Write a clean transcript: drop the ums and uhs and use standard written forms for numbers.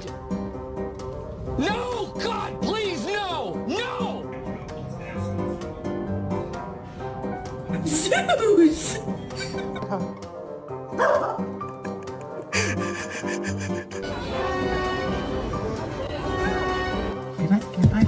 God! No! God, please, no! No! Zeus! Give us, give us.